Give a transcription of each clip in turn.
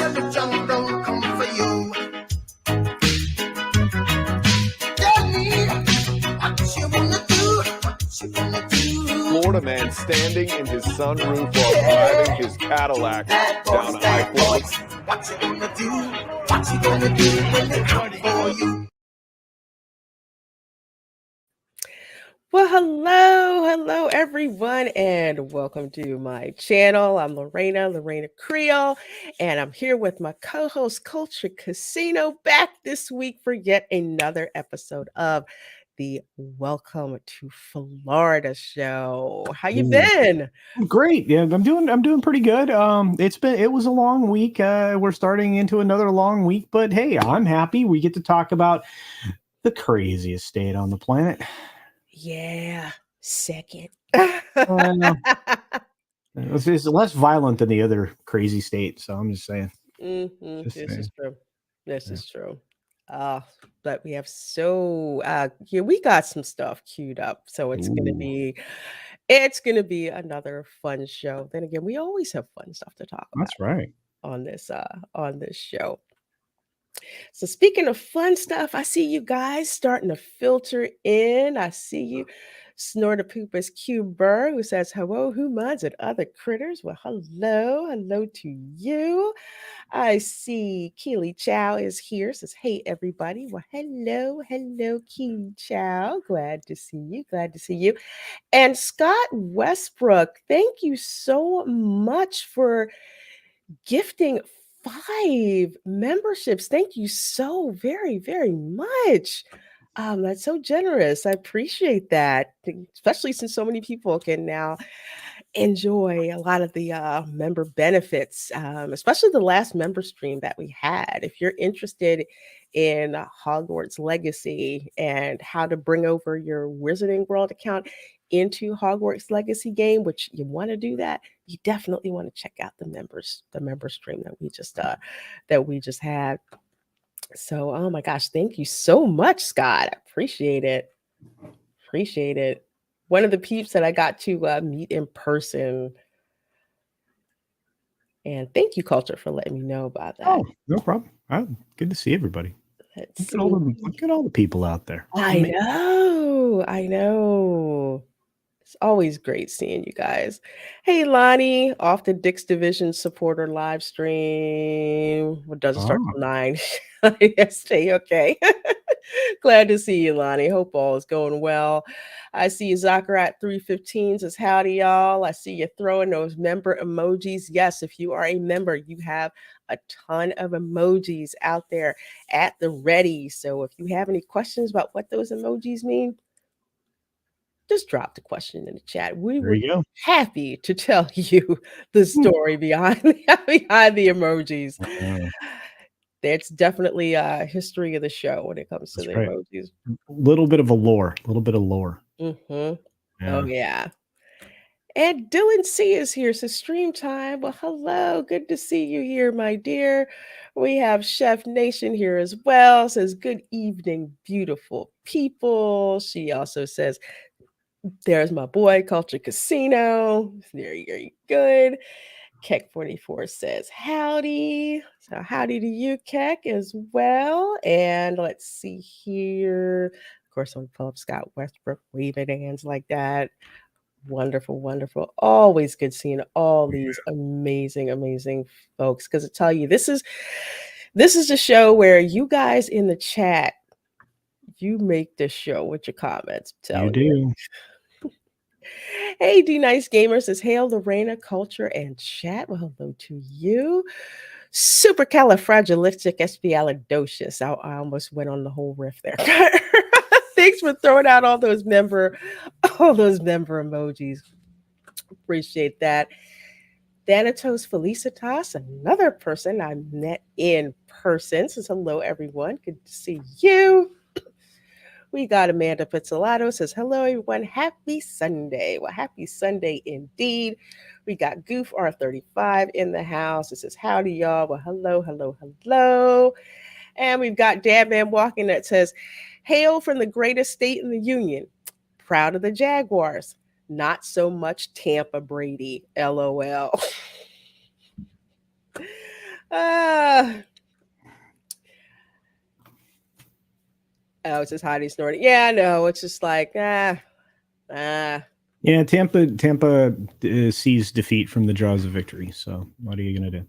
till the jungle come for you. Florida man standing in his sunroof while driving his Cadillac down I-40. What you gonna do? What you gonna do when they come for you? Well, hello, everyone, and welcome to my channel. I'm Lorena Creole, and I'm here with my co-host Culture Casino back this week for yet another episode of the Welcome to Florida show. How you been? Great. Yeah, I'm doing pretty good. It was a long week. We're starting into another long week, but hey, I'm happy we get to talk about the craziest state on the planet. Yeah, second. It's less violent than the other crazy states, so I'm just saying. This is true. This is true. But we have we got some stuff queued up, so it's gonna be another fun show. Then again, we always have fun stuff to talk about. That's right. On this show. So speaking of fun stuff, I see you guys starting to filter in. I see you. Snortapoopas Q Burr, who says, hello, who minds and other critters? Well, hello to you. I see Keely Chow is here, says, hey, everybody. Well, hello, Keely Chow. Glad to see you. And Scott Westbrook, thank you so much for gifting 5 memberships. Thank you so very, very much. That's so generous. I appreciate that, especially since so many people can now enjoy a lot of the member benefits, especially the last member stream that we had. If you're interested in Hogwarts Legacy and how to bring over your Wizarding World account into Hogwarts Legacy game, which you want to do that, you definitely want to check out the member stream that we just had. So, oh my gosh, thank you so much, Scott. I appreciate it. One of the peeps that I got to meet in person. And thank you, Culture, for letting me know about that. Oh, no problem. Good to see everybody. Look at all the people out there. I know. It's always great seeing you guys. Hey, Lonnie, off the Dick's Division supporter live stream. What doesn't start till 9? Stay okay. Glad to see you, Lonnie. Hope all is going well. I see you, Zachariah 315 says, howdy, y'all. I see you throwing those member emojis. Yes, if you are a member, you have a ton of emojis out there at the ready. So if you have any questions about what those emojis mean, just drop the question in the chat. We were happy to tell you the story behind the emojis. That's definitely a history of the show when it comes to the emojis. A little bit of lore. Mm-hmm. Yeah. Oh, yeah. And Dylan C is here. So stream time. Well, hello. Good to see you here, my dear. We have Chef Nation here as well. Says, good evening, beautiful people. She also says, there's my boy, Culture Casino. Very good. Keck44 says, howdy. So howdy to you, Keck, as well. And let's see here. Of course, I'm pull up Scott Westbrook waving hands like that. Wonderful. Always good seeing all these amazing folks. Because I tell you, this is the show where you guys in the chat, you make this show with your comments. You do. Hey, D Nice Gamer says, hail Lorena, Culture, and chat. Well, hello to you. Supercalifragilisticexpialidocious. I almost went on the whole riff there. Thanks for throwing out all those member emojis. Appreciate that. Thanatos Felicitas, another person I met in person. Says, hello, everyone. Good to see you. We got Amanda Pizzolatto says, hello, everyone. Happy Sunday. Well, happy Sunday indeed. We got Goof R35 in the house. It says, howdy, y'all. Well, hello. And we've got Dad Man Walking that says, hail from the greatest state in the union. Proud of the Jaguars. Not so much Tampa Brady. LOL. Oh, it's just Heidi snorting. Yeah, I know. It's just like, ah. Yeah, Tampa sees defeat from the jaws of victory. So what are you gonna do?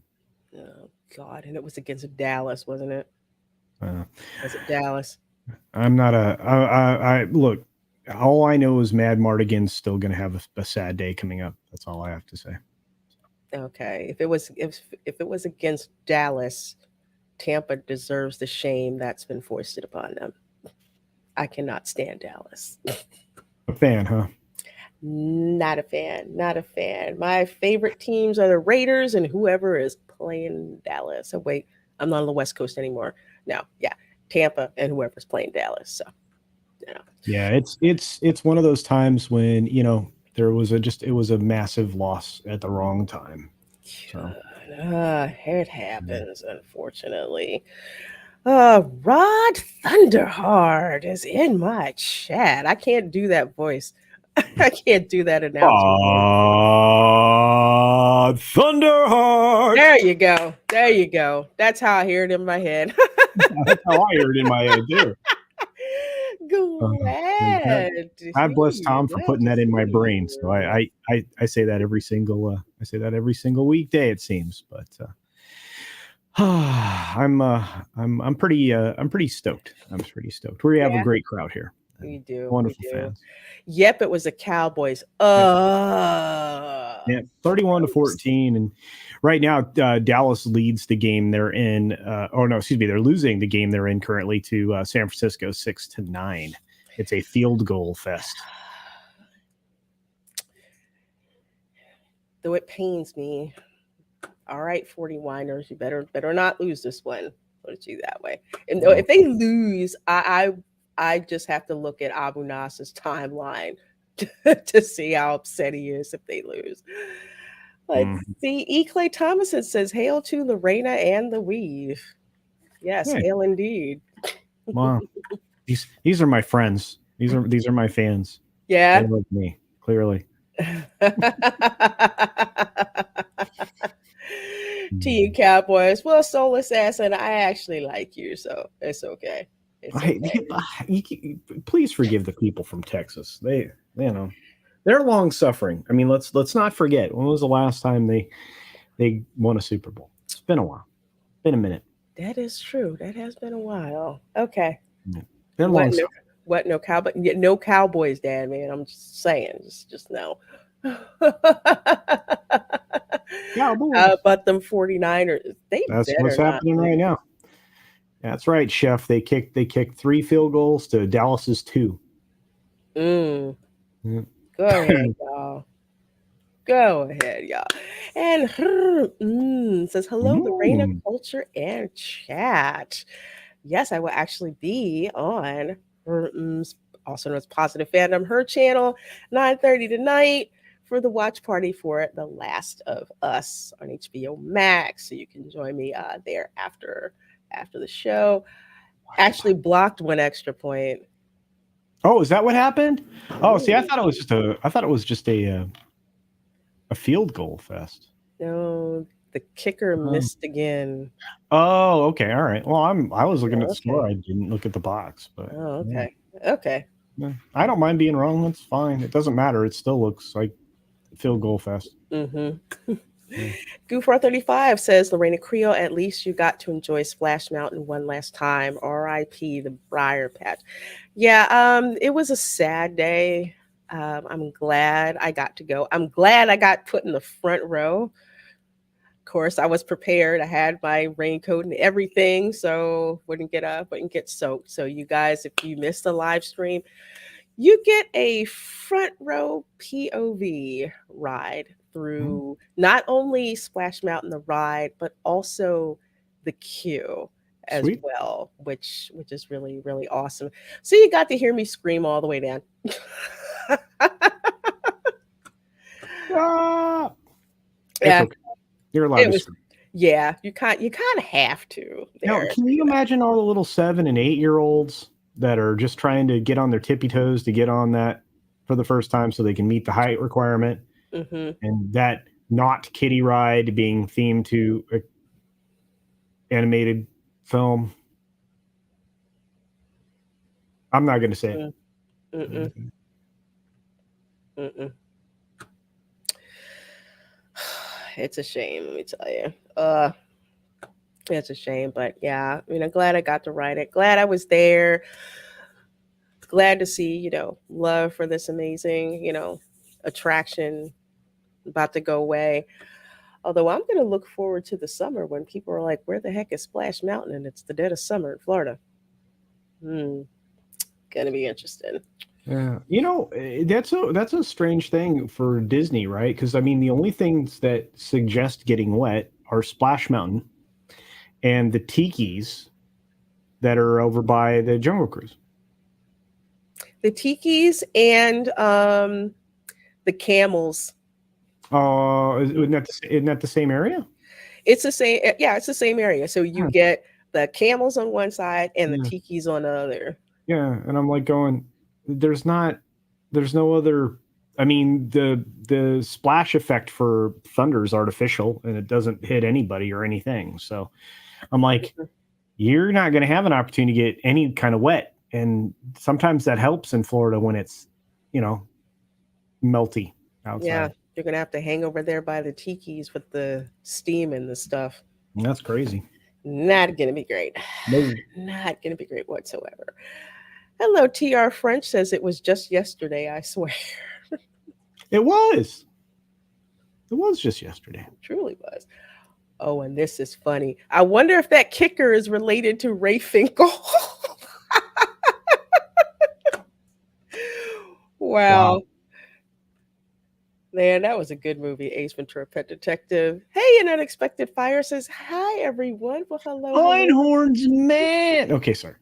Oh, God. And it was against Dallas, wasn't it? Uh, Was it Dallas? I'm not a. I look. All I know is Mad Mardigan's still gonna have a sad day coming up. That's all I have to say. Okay. If it was against Dallas, Tampa deserves the shame that's been foisted upon them. I cannot stand Dallas. A fan, huh? Not a fan. Not a fan. My favorite teams are the Raiders and whoever is playing Dallas. Oh, wait, I'm not on the West Coast anymore. No, yeah, Tampa and whoever's playing Dallas. So, you know. Yeah, it's one of those times when there was it was a massive loss at the wrong time. So It happens, unfortunately. Rod Thunderheart is in my chat. I can't do that voice. I can't do that announcement. Thunderheart. There you go. There you go. That's how I hear it in my head. That's how I heard it in my head too. Glad. God bless Tom for putting that in my brain. So I say that every single weekday it seems. But I'm pretty stoked. I'm pretty stoked. We have a great crowd here. We do. Wonderful fans. Yep, it was the Cowboys. Yeah, 31-14, and right now Dallas leads the game they're in. They're losing the game they're in currently to San Francisco 6-9. It's a field goal fest. Though it pains me. All right, 40 whiners, you better not lose this one. Put it to you that way. And if they lose, I just have to look at Abu Nasser's timeline to see how upset he is if they lose. Let's see. E. Clay Thomason says, "Hail to Lorena and the Weave." Yes, hail indeed. Wow, these are my friends. These are my fans. Yeah, they love me clearly. To you, Cowboys. Well, Soul Assassin, I actually like you, so it's okay. Please forgive the people from Texas. They're long suffering. I mean, let's not forget, when was the last time they won a Super Bowl? It's been a while. Been a minute. That is true. That has been a while. Okay. They're long suffering. What? No cowboy? No Cowboys, Dad, man. I'm just saying. Just no. But them 49ers. That's what's happening right now. That's right, Chef. They kicked 3 field goals to Dallas's 2. Go ahead, y'all. Go ahead, y'all. And says, hello, Lorena Culture and Chat. Yes, I will actually be on also known as Positive Fandom, her channel, 9:30 tonight for the watch party for The Last of Us on HBO Max. So you can join me there after the show. Actually blocked 1 extra point. Oh, is that what happened? Oh, see, I thought it was just a field goal fest. No, the kicker missed again. Oh, okay, all right. Well, I was looking at the score. I didn't look at the box, but okay. Okay. Yeah. I don't mind being wrong. That's fine. It doesn't matter. It still looks like field goal fest. Goo435 says, Lorena Creel, at least you got to enjoy Splash Mountain one last time. R.I.P. the Briar Patch. Yeah, it was a sad day. I'm glad I got to go. I'm glad I got put in the front row. Of course, I was prepared. I had my raincoat and everything, so wouldn't get soaked. So you guys, if you missed the live stream, you get a front row POV ride through not only Splash Mountain the ride, but also the queue as well, which is really, really awesome. So you got to hear me scream all the way down. Yeah, okay. You're allowed to scream. Yeah, you kind of have to. Now, can you imagine all the little 7 and 8-year-olds that are just trying to get on their tippy toes to get on that for the first time so they can meet the height requirement? And that not kiddie ride being themed to animated film. I'm not going to say it. Mm-mm. Mm-mm. It's a shame, let me tell you. It's a shame, but yeah, glad I got to write it. Glad I was there. Glad to see, love for this amazing, attraction about to go away. Although I'm going to look forward to the summer when people are like, where the heck is Splash Mountain? And it's the dead of summer in Florida. Going to be interesting. Yeah, that's a strange thing for Disney, right? Because I mean, the only things that suggest getting wet are Splash Mountain and the tikis that are over by the Jungle Cruise. The tikis and the camels. Oh, isn't that the same area? It's the same. Yeah, it's the same area. So you get the camels on one side and the tikis on the other. Yeah, and I'm like going, there's no other. I mean, the splash effect for thunder is artificial and it doesn't hit anybody or anything. So I'm like, you're not going to have an opportunity to get any kind of wet. And sometimes that helps in Florida when it's, melty outside. Yeah, you're going to have to hang over there by the tikis with the steam and the stuff. That's crazy. Not going to be great. No. Not going to be great whatsoever. Hello, TR French says it was just yesterday, I swear. It was. It was just yesterday. It truly was. Oh, and this is funny. I wonder if that kicker is related to Ray Finkel. Wow. Man, that was a good movie, Ace Ventura Pet Detective. Hey, an unexpected fire says, hi, everyone. Well, hello. Einhorn's man. Okay, sorry.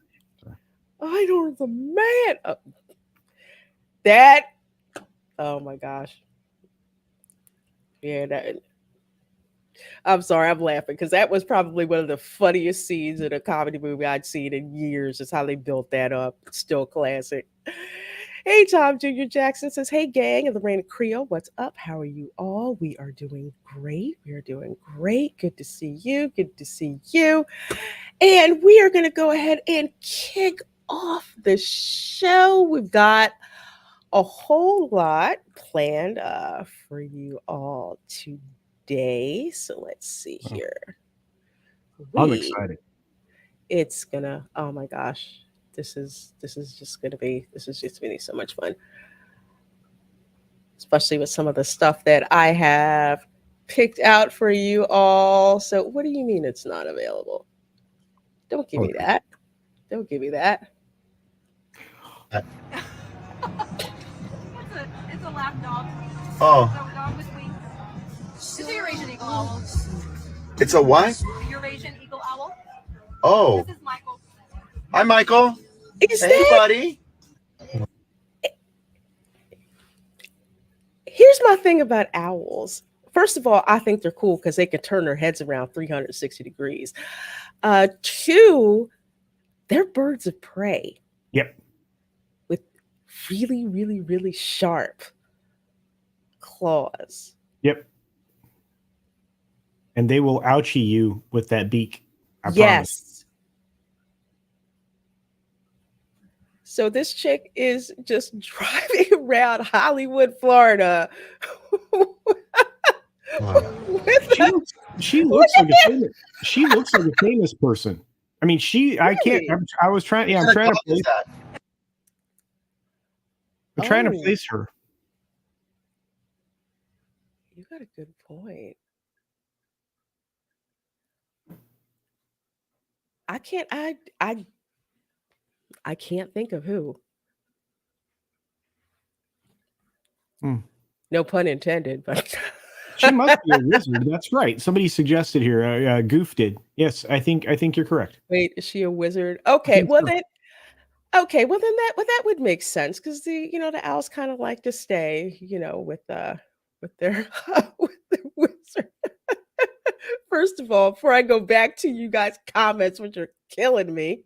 Einhorn's the man. Oh my gosh. Yeah, I'm sorry, I'm laughing because that was probably one of the funniest scenes in a comedy movie I'd seen in years, is how they built that up. It's still classic. Hey, Tom Jr. Jackson says, hey, gang of the Rain of Creole, what's up? How are you all? We are doing great. We are doing great. Good to see you. Good to see you. And we are going to go ahead and kick off the show. We've got a whole lot planned for you all today. So let's see here. I'm excited. It's gonna, oh my gosh. This is just going to be so much fun. Especially with some of the stuff that I have picked out for you all. So what do you mean it's not available? Don't give me that. Don't give me that. It's a lap dog. Oh. It's a dog with wings. It's a Eurasian eagle owl. It's a what? A Eurasian eagle owl. Oh. This is Michael. Hi, Michael. Hey, buddy. Here's my thing about owls. First of all, I think they're cool because they can turn their heads around 360 degrees. Two, they're birds of prey. Yep. With really, really, really sharp claws. Yep. And they will ouchie you with that beak. I yes. promise. So this chick is just driving around Hollywood, Florida. She looks like a famous person. I mean, I can't. I was trying. Yeah, I'm trying to place. I'm trying to place her. You got a good point. I can't think of who. No pun intended, but she must be a wizard. That's right. Somebody suggested here. Goof did. Yes, I think you're correct. Wait, is she a wizard? Okay, well then. Okay, well then that would make sense because the owls kind of like to stay, with their with their wizard. First of all, before I go back to you guys' comments, which are killing me.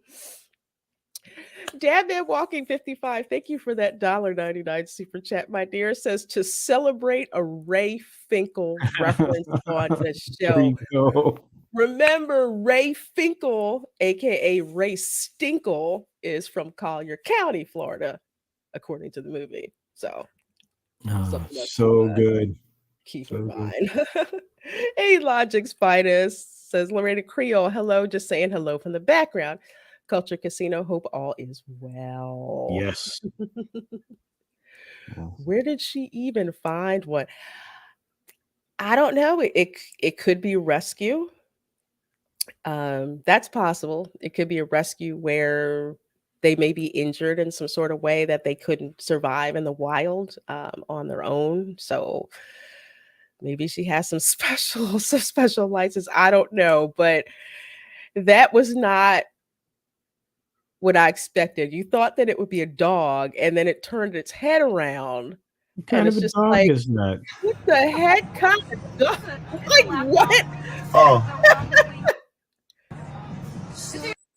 Dadman Walking 55, thank you for that $1.99 super chat, my dear. Says to celebrate a Ray Finkel reference on the show. Remember, Ray Finkel, aka Ray Stinkle, is from Collier County, Florida, according to the movie. So something else you So want to good. keep So in good. mind. Hey, Logic's finest says Loretta Creole. Hello, just saying hello from the background. Culture Casino. Hope all is well. Yes. Where did she even find one? I don't know. It could be rescue. That's possible. It could be a rescue where they may be injured in some sort of way that they couldn't survive in the wild on their own. So maybe she has some special license. I don't know, but that was not what I expected. You thought that it would be a dog, and then it turned its head around, What and kind of it's a just dog like, is that? what the heck kind of dog? It's a Like lapdog. what? Oh,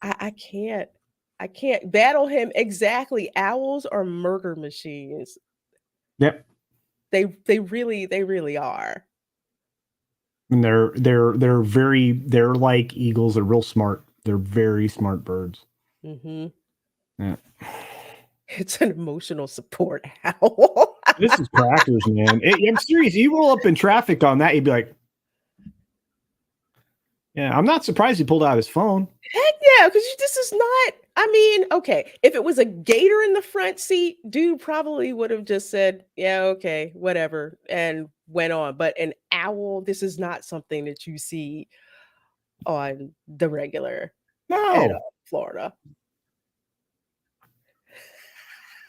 I can't. I can't battle him exactly. Owls are murder machines. Yep. They really are. And they're like eagles. They're real smart. They're very smart birds. Hmm. Yeah. It's an emotional support owl. This is crackers, man. I'm serious. You roll up in traffic on that, you'd be like, yeah, I'm not surprised he pulled out his phone. Heck yeah, because this is not. I mean, okay, if it was a gator in the front seat, dude probably would have just said, "Yeah, okay, whatever," and went on. But an owl, this is not something that you see on the regular at No. Florida.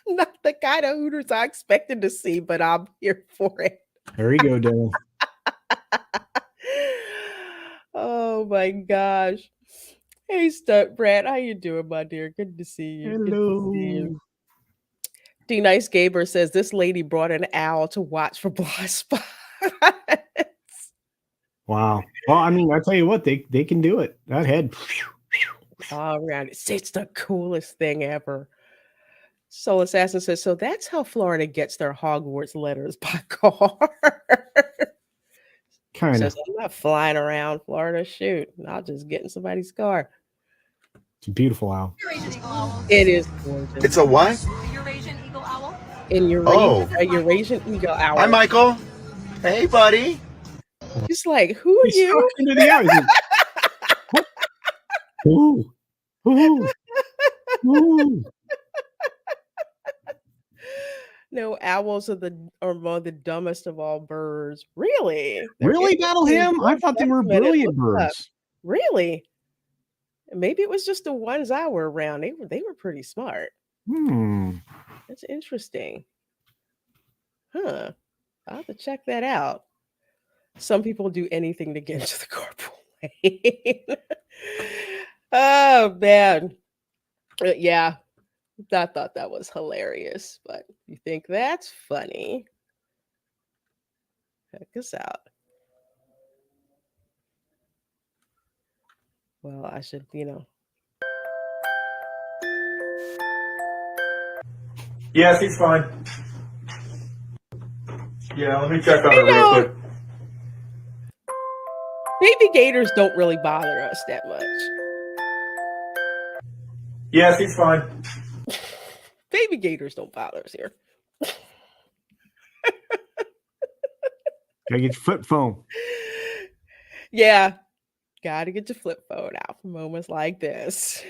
Not the kind of Hooters I expected to see, but I'm here for it. There you go, Dylan. Oh my gosh. Hey, Stunt Brad, how you doing, my dear? Good to see you. Good to see you. Hello. D Nice Gaber says this lady brought an owl to watch for blind spots. Wow. Well, I mean, I tell you what, they can do it. That head. All around it's the coolest thing ever. Soul Assassin says, so that's how Florida gets their Hogwarts letters by car. Kind of. Says, I'm not flying around Florida. Shoot, I'll just get in somebody's car. It's a beautiful owl. Eurasian eagle owl. It is gorgeous. it's a what? The Eurasian eagle owl. In Oh. a Eurasian eagle owl. Hi, Michael. Hey, buddy. Just like, who are He you? sucked into the air. He's like, ooh. Ooh. Ooh. No, owls are one of the dumbest of all birds. Really? They're Really, getting Battle pretty Him? I thought they were documented. brilliant Look it up. birds. Really? Maybe it was just the ones I were around. They were pretty smart. That's interesting. Huh. I'll have to check that out. Some people do anything to get into the carpool lane. Oh man. Yeah. I thought that was hilarious, but you think that's funny? Check us out. Well, I should, Yes, he's fine. Yeah, let me check on You it real know, quick. baby gators don't really bother us that much. Yes, he's fine. Baby gators don't bother us here. Gotta get your flip phone. Yeah, gotta get your flip phone out for moments like this.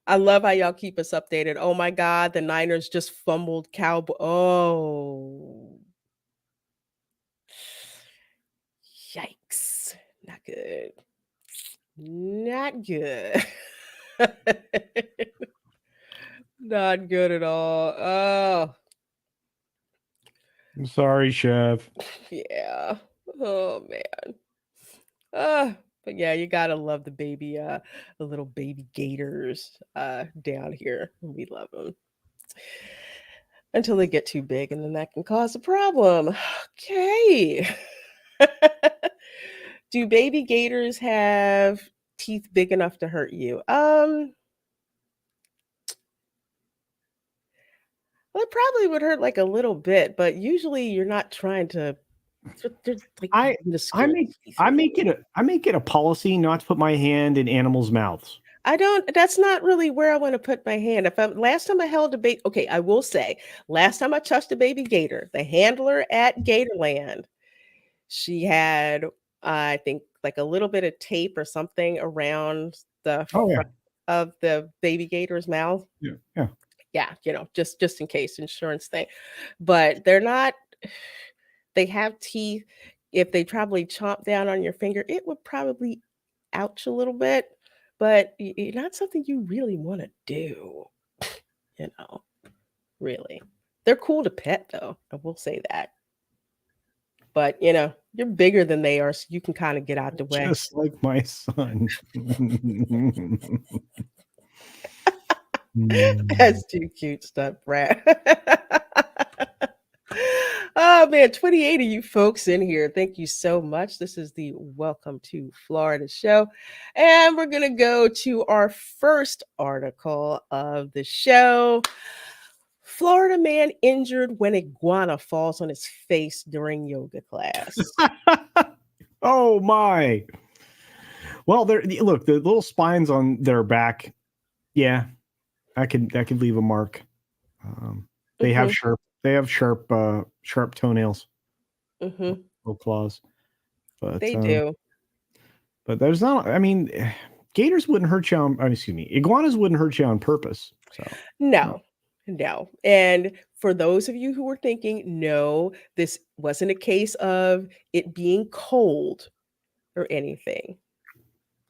I love how y'all keep us updated. Oh my God, the Niners just fumbled Cowboy. Oh, yikes! Not good. Not good. Not good at all. Oh, I'm sorry, Chef. yeah. Oh man. But yeah, you gotta love the little baby gators down here. We love them until they get too big, and then that can cause a problem. Okay. Do baby gators have teeth big enough to hurt you? Well, it probably would hurt like a little bit, but usually you're not trying to They're like I minuscule I species. make it a policy not to put my hand in animals' mouths. I don't. That's not really where I want to put my hand. If I last time I held a baby, okay, I will say, last time I touched a baby gator, the handler at Gatorland, she had, I think, like a little bit of tape or something around the Oh yeah, front of the baby gator's mouth. yeah, yeah. Yeah, just in case insurance thing. But they're not. They have teeth. If they probably chomp down on your finger, it would probably ouch a little bit, but not something you really want to do. You know, really. They're cool to pet, though. I will say that. But you're bigger than they are, so you can kind of get out the way. Just like my son. That's too cute stuff, Brad. Oh man, 28 of you folks in here. Thank you so much. This is the Welcome to Florida show. And we're going to go to our first article of the show. Florida man injured when iguana falls on his face during yoga class. Oh my. Well, look, the little spines on their back. Yeah, that could leave a mark. They have sharp toenails, Mhm. little claws. But They do. but there's not. I mean, gators wouldn't hurt you on. Excuse me, iguanas wouldn't hurt you on purpose. So No. And for those of you who were thinking, no, this wasn't a case of it being cold or anything.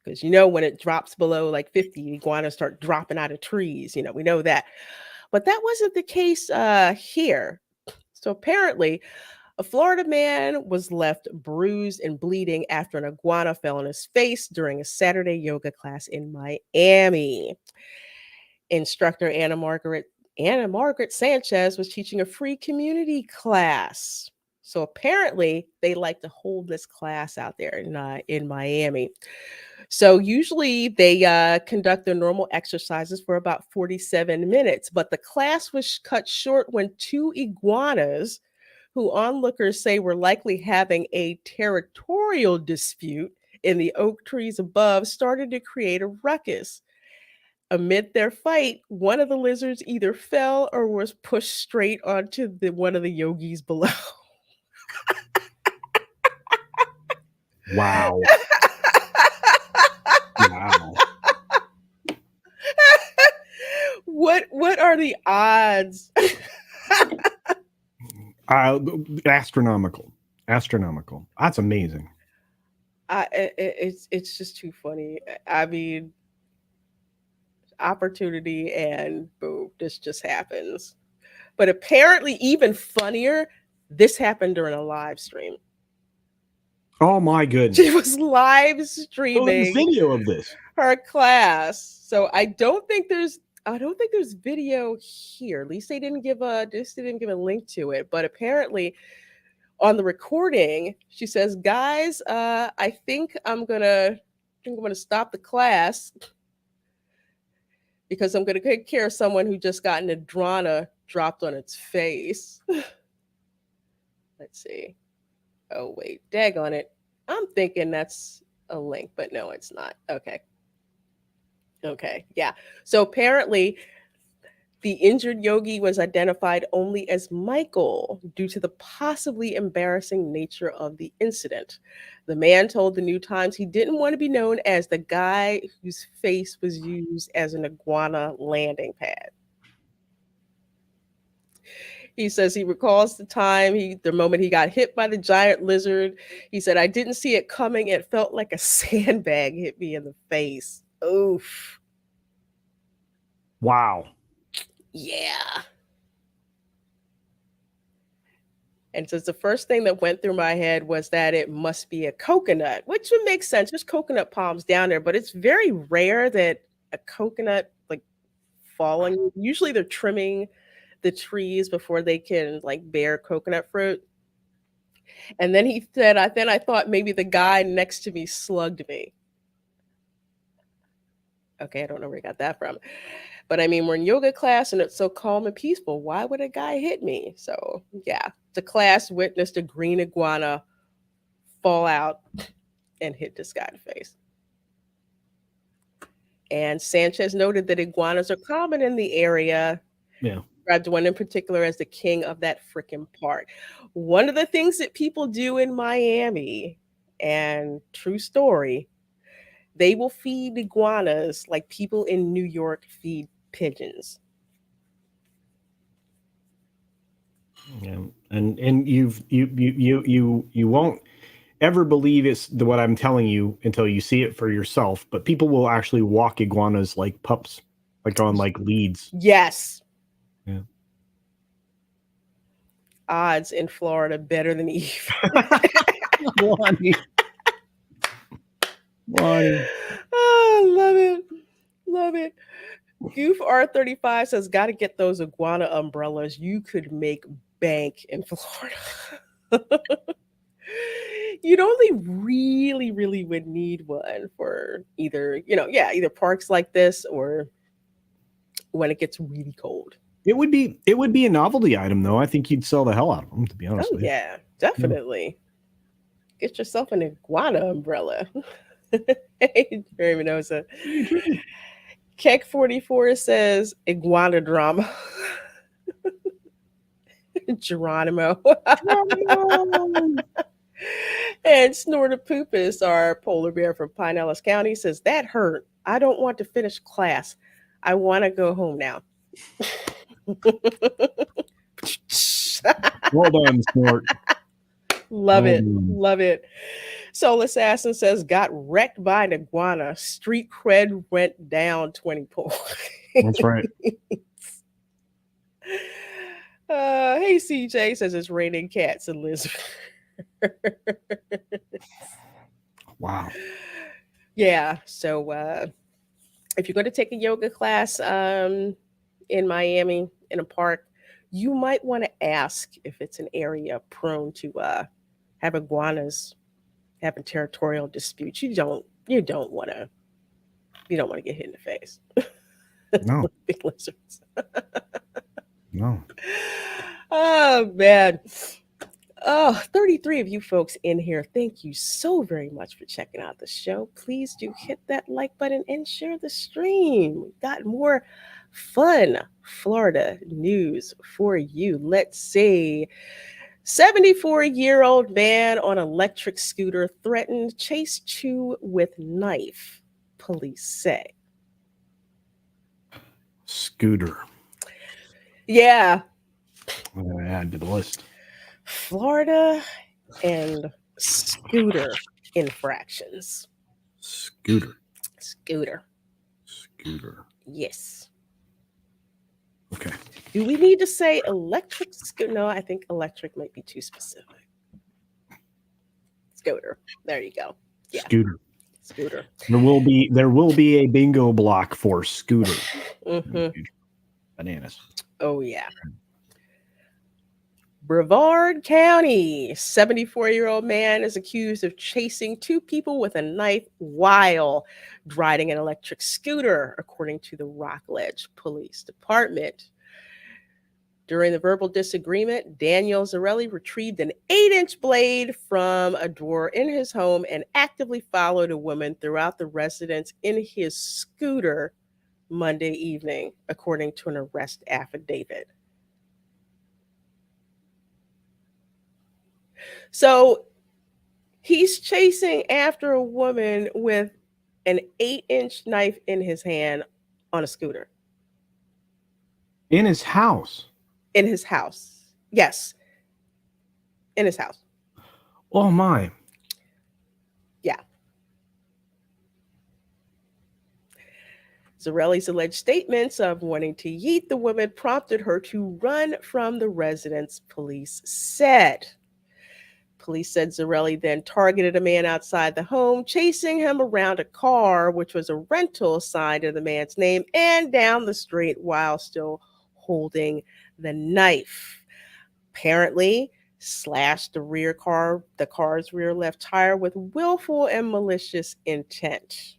Because when it drops below like 50, iguanas start dropping out of trees. We know that. But that wasn't the case here. So apparently, a Florida man was left bruised and bleeding after an iguana fell on his face during a Saturday yoga class in Miami. Instructor Anna Margaret Sanchez was teaching a free community class. So apparently, they like to hold this class out there in Miami. So usually they conduct their normal exercises for about 47 minutes, but the class was cut short when two iguanas, who onlookers say were likely having a territorial dispute in the oak trees above, started to create a ruckus. Amid their fight, one of the lizards either fell or was pushed straight onto one of the yogis below. wow, wow. What are the odds? Astronomical. That's amazing. It's just too funny. I mean, opportunity and boom, this just happens. But apparently, even funnier, this happened during a live stream. Oh my goodness! She was live There's streaming video of this. her class. So I don't think there's video here. At least they didn't give a link to it. But apparently, on the recording, she says, "Guys, I think I'm gonna stop the class because I'm gonna take care of someone who just got an iguana dropped on its face." Let's see. Oh wait, daggone it. I'm thinking that's a link, but no, it's not. Okay, yeah. So apparently, the injured yogi was identified only as Michael due to the possibly embarrassing nature of the incident. The man told the New Times he didn't want to be known as the guy whose face was used as an iguana landing pad. He says he recalls the moment he got hit by the giant lizard. He said, "I didn't see it coming. It felt like a sandbag hit me in the face." Oof. Wow. Yeah. And says the first thing that went through my head was that it must be a coconut, which would make sense. There's coconut palms down there, but it's very rare that a coconut like falling. Usually they're trimming the trees before they can like bear coconut fruit. And then he said, I thought maybe the guy next to me slugged me. Okay, I don't know where he got that from. But I mean, we're in yoga class and it's so calm and peaceful. Why would a guy hit me? So yeah, The class witnessed a green iguana fall out and hit this guy in the face. And Sanchez noted that iguanas are common in the area. Yeah. Described one in particular as the king of that frickin' park. One of the things that people do in Miami, and true story, they will feed iguanas like people in New York feed pigeons. Yeah. And you won't ever believe it's what I'm telling you until you see it for yourself. But people will actually walk iguanas like pups, like on like leads. Yes. Yeah. Odds in Florida better than Eve. Lonnie. Oh, love it. Love it. Goof R35 says, got to get those iguana umbrellas. You could make bank in Florida. You'd only really would need one for either, either parks like this or when it gets really cold. It would be a novelty item, though. I think you'd sell the hell out of them, to be honest with you. Yeah, definitely. Get yourself an iguana umbrella. Hey, Jerry Minosa. Keck 44 says iguana drama. Geronimo. And Snortapoopas, our polar bear from Pinellas County, says that hurt. I don't want to finish class. I want to go home now. Well done, Snort. Love it. Love it. Soul Assassin says, got wrecked by an iguana. Street cred went down 20 points. That's right. Hey, CJ says it's raining cats and lizards. Wow. Yeah. So if you're going to take a yoga class in Miami in a park, you might want to ask if it's an area prone to have iguanas having territorial disputes. You don't want to get hit in the face. No. Big lizards. No. Oh man. Oh, 33 of you folks in here. Thank you so very much for checking out the show. Please do hit that like button and share the stream. We've got more fun Florida news for you. Let's see. 74-year-old man on electric scooter threatened chase two with knife, police say. Scooter. Yeah. I'm going to add to the list. Florida and scooter infractions. Scooter. Yes. Okay. Do we need to say electric scooter? No, I think electric might be too specific. Scooter. There you go. Yeah. Scooter. There will be a bingo block for scooter. Mm-hmm. Bananas. Oh yeah. Brevard County, 74-year-old man is accused of chasing two people with a knife while riding an electric scooter, according to the Rockledge Police Department. During the verbal disagreement, Daniel Zarelli retrieved an 8-inch blade from a drawer in his home and actively followed a woman throughout the residence in his scooter Monday evening, according to an arrest affidavit. So he's chasing after a woman with an 8-inch knife in his hand on a scooter. In his house? In his house. Yes. In his house. Oh, my. Yeah. Zarelli's alleged statements of wanting to yeet the woman prompted her to run from the residence, police said. Police said Zarelli then targeted a man outside the home, chasing him around a car, which was a rental assigned to the man's name, and down the street while still holding the knife. Apparently, slashed the car's rear left tire with willful and malicious intent.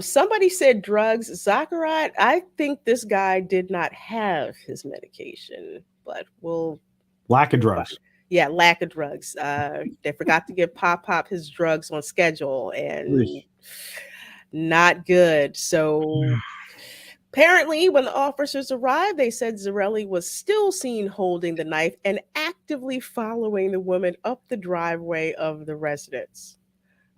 Somebody said drugs. Zachariah, I think this guy did not have his medication, but we'll Lack of drugs. yeah, lack of drugs. They forgot to give Pop his drugs on schedule, and Oof. not good. So apparently, when the officers arrived, they said Zarelli was still seen holding the knife and actively following the woman up the driveway of the residence.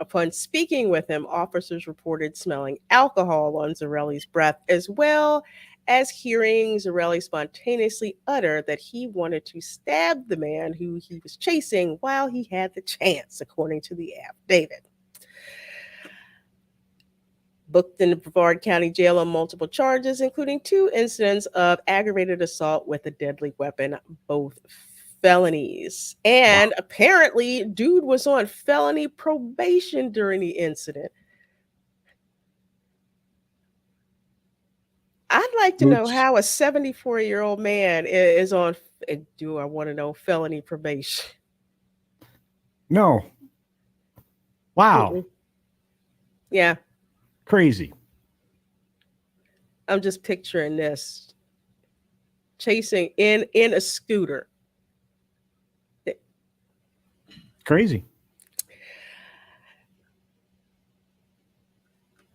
Upon speaking with him, officers reported smelling alcohol on Zarelli's breath, as well as hearing Zarelli spontaneously utter that he wanted to stab the man who he was chasing while he had the chance, according to the affidavit. Booked in the Brevard County Jail on multiple charges, including 2 incidents of aggravated assault with a deadly weapon, both felonies. And apparently, dude was on felony probation during the incident. I'd like to know Oops. how a 74-year-old man is on, do I want to know, felony probation? No. Wow. Mm-mm. Yeah, Crazy. I'm just picturing this. Chasing in a scooter. Crazy.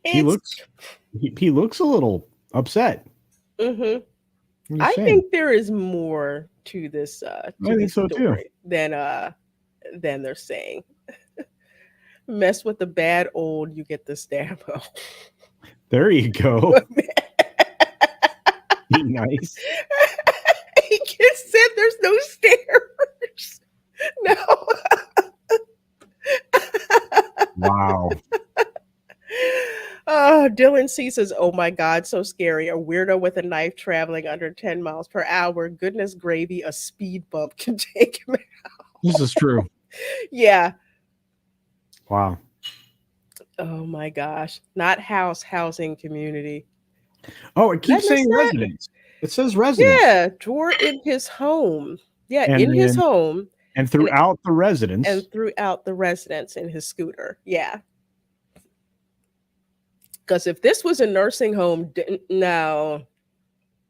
He looks a little upset. Mhm. I'm just I saying. think there is more to this I think this so, too. story than they're saying. Mess with the bad old, you get the stabbo. There you go. Be nice. He just said there's no stairs. No. Wow. Oh, Dylan C says, "Oh my God, so scary. A weirdo with a knife traveling under 10 miles per hour. Goodness gravy, a speed bump can take him out." This is true. Yeah. Wow. Oh my gosh. Not housing community. Oh, it keeps That saying missed that? residence. It says residence. Yeah, drawer in his home. Yeah, And in his then- home And throughout the residence. and throughout the residence in his scooter. Yeah. Because if this was a nursing home, no,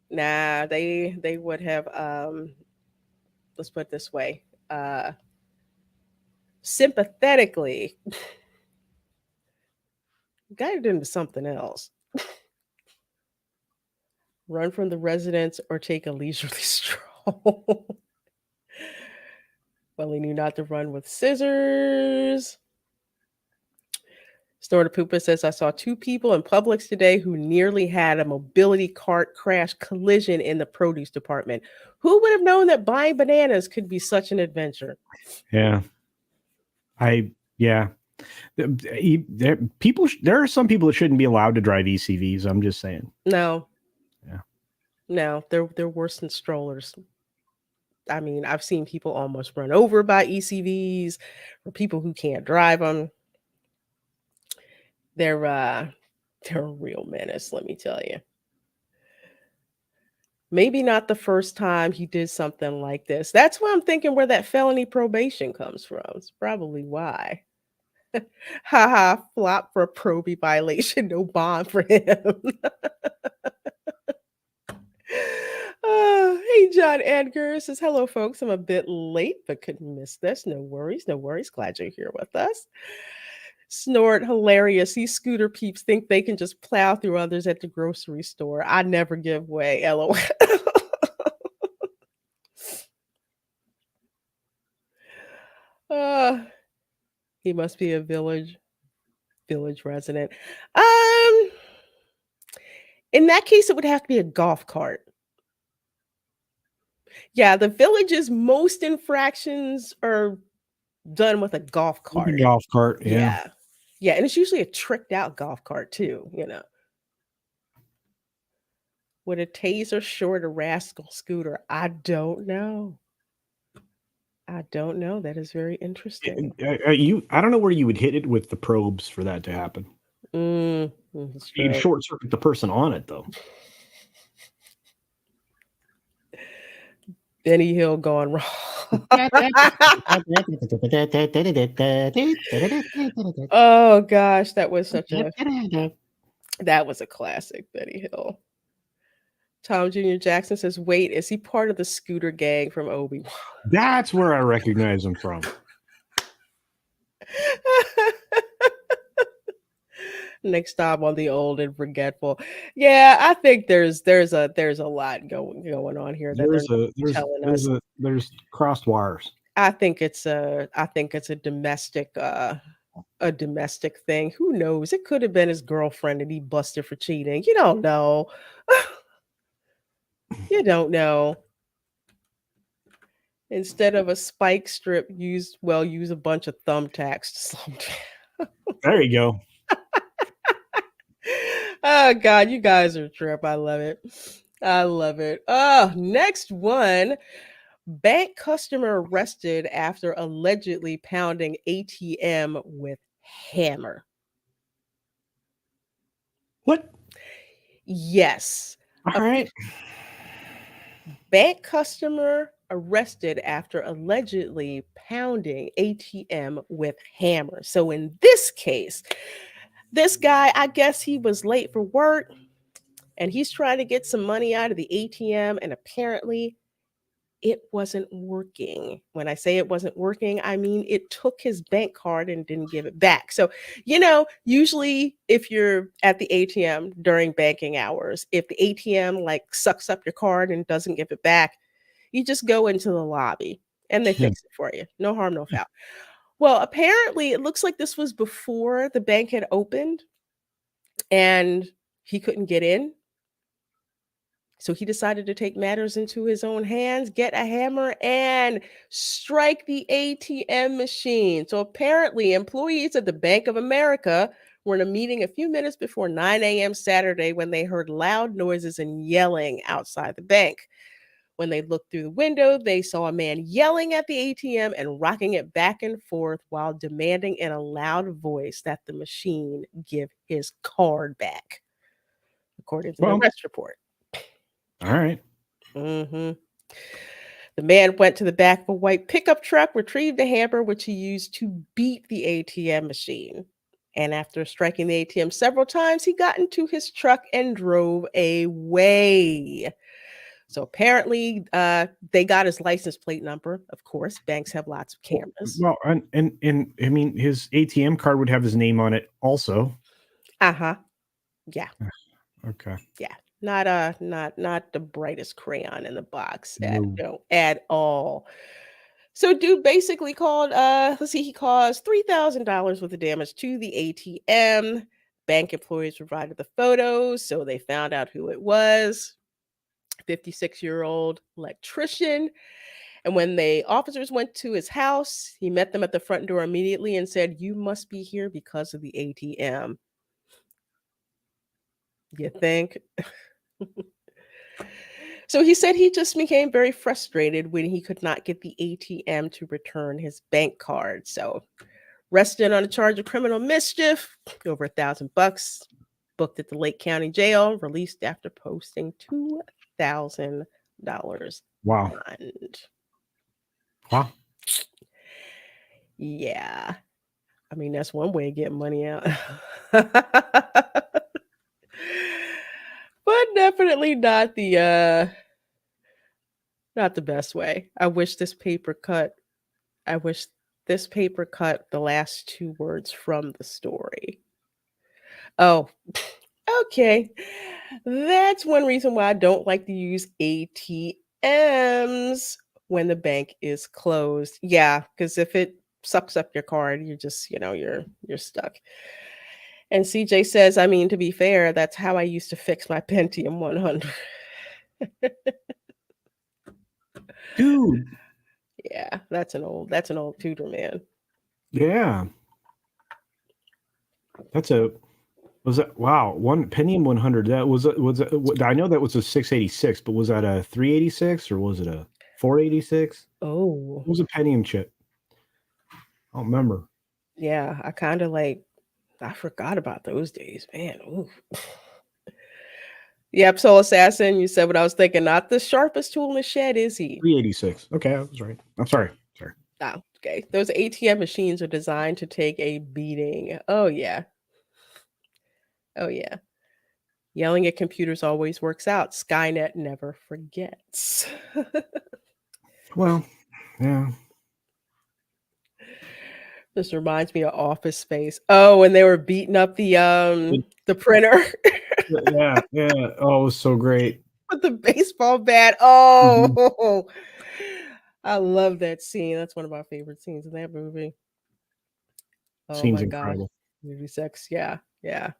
nah, they would have let's put it this way, sympathetically guided into something else. Run from the residence or take a leisurely stroll. Well, he knew not to run with scissors. Snort Poopa says, "I saw 2 people in Publix today who nearly had a mobility cart crash collision in the produce department. Who would have known that buying bananas could be such an adventure?" Yeah. There are some people that shouldn't be allowed to drive ECVs. I'm just saying. No. Yeah. No, they're worse than strollers. I mean, I've seen people almost run over by ECVs or people who can't drive them. They're a real menace, let me tell you. Maybe not the first time he did something like this. That's why I'm thinking where that felony probation comes from. It's probably why. Haha, flop for a probie violation, no bond for him. Hey, John Edgar says, "Hello, folks. I'm a bit late, but couldn't miss this. No worries, no worries. Glad you're here with us." Snort, hilarious. These scooter peeps think they can just plow through others at the grocery store. I never give way. LOL. He must be a village resident. In that case, it would have to be a golf cart. Yeah, the village's most infractions are done with a golf cart. A golf cart. Yeah. Yeah. Yeah, and it's usually a tricked out golf cart too, you know. Would a taser short a rascal scooter? I don't know. That is very interesting. I don't know where you would hit it with the probes for that to happen. That's You can right. short circuit the person on it, though. Benny Hill gone wrong. Oh gosh, that was a classic, Benny Hill. Tom Jr. Jackson says, wait, is he part of the scooter gang from Obi-Wan? That's where I recognize him from. Next stop on the old and forgetful. Yeah, I think there's a lot going on here that they're telling us. There's crossed wires. I think it's a domestic thing. Who knows? It could have been his girlfriend and he busted for cheating. You don't know. You don't know. Instead of a spike strip, use a bunch of thumbtacks to slow him down. There you go. Oh God, you guys are a trip. I love it. I love it. Oh, next one. Bank customer arrested after allegedly pounding ATM with hammer. What? Yes. All right. Bank customer arrested after allegedly pounding ATM with hammer. So in this case, this guy, I guess he was late for work and he's trying to get some money out of the ATM, and apparently it wasn't working. When I say it wasn't working, I mean it took his bank card and didn't give it back. So, usually if you're at the ATM during banking hours, if the ATM like sucks up your card and doesn't give it back, you just go into the lobby and they fix it for you. No harm, no foul. Well, apparently it looks like this was before the bank had opened and he couldn't get in. So he decided to take matters into his own hands, get a hammer, and strike the ATM machine. So apparently, employees at the Bank of America were in a meeting a few minutes before 9 a.m. Saturday when they heard loud noises and yelling outside the bank. When they looked through the window, they saw a man yelling at the ATM and rocking it back and forth while demanding in a loud voice that the machine give his card back, according to the arrest report. All right. Mm-hmm. The man went to the back of a white pickup truck, retrieved a hammer, which he used to beat the ATM machine. And after striking the ATM several times, he got into his truck and drove away. So apparently, they got his license plate number. Of course, banks have lots of cameras. Well, and I mean, his ATM card would have his name on it also. Uh-huh. Yeah. Okay. Yeah. Not the brightest crayon in the box No. at all. So dude basically called, he caused $3,000 worth of damage to the ATM. Bank employees provided the photos, so they found out who it was. 56-year-old electrician. And when the officers went to his house, he met them at the front door immediately and said, "You must be here because of the ATM." You think? So he said he just became very frustrated when he could not get the ATM to return his bank card. So arrested on a charge of criminal mischief, over $1,000, booked at the Lake County Jail, released after posting $2,000 Wow. bond. Wow. Yeah. I mean, that's one way of getting money out. But definitely not the best way. I wish this paper cut the last two words from the story. Oh, okay. That's one reason why I don't like to use ATMs when the bank is closed. Yeah, because if it sucks up your card, you're just, you're stuck. And CJ says, I mean, to be fair, that's how I used to fix my Pentium 100. Dude. Yeah, that's an old tutor, man. Yeah. One Pentium 100. I know that was a 686, but was that a 386 or was it a 486? Oh. It was a Pentium chip. I don't remember. Yeah, I forgot about those days, man. Ooh. Yep, Soul Assassin, you said what I was thinking. Not the sharpest tool in the shed, is he? 386. Okay, I was right. I'm sorry. Oh, okay. Those ATM machines are designed to take a beating. Oh, yeah. Oh, yeah. Yelling at computers always works out. Skynet never forgets. Well, yeah. This reminds me of Office Space. Oh, and they were beating up the printer Yeah, yeah. Oh, it was so great. with the baseball bat. Mhm. Oh, I love that scene. That's one of my favorite scenes in that movie. Oh Seems my gosh. incredible. Movie sex. Yeah, yeah.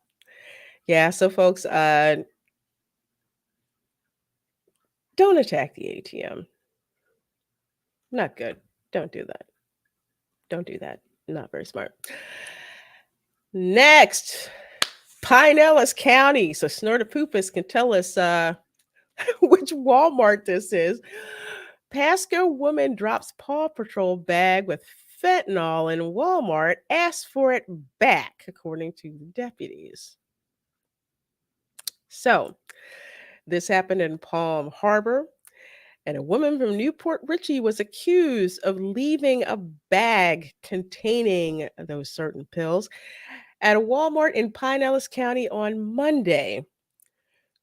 Yeah. So folks, don't attack the ATM. Not good. Don't do that. Don't do that. Not very smart. Next, Pinellas County. So Snortopoopas can tell us which Walmart this is. Pasco woman drops Paw Patrol bag with fentanyl in Walmart, asks for it back, according to the deputies. So, this happened in Palm Harbor, and a woman from Newport Richey was accused of leaving a bag containing those certain pills at a Walmart in Pinellas County on Monday.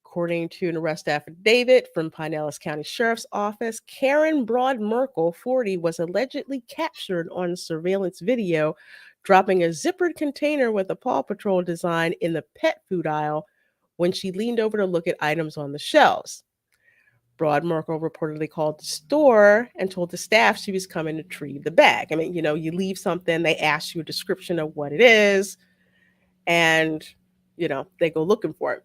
According to an arrest affidavit from Pinellas County Sheriff's Office, Karen Broad Merkel, 40, was allegedly captured on surveillance video dropping a zippered container with a Paw Patrol design in the pet food aisle when she leaned over to look at items on the shelves. Broad Merkel reportedly called the store and told the staff she was coming to retrieve the bag. I mean, you leave something, they ask you a description of what it is, and, they go looking for it.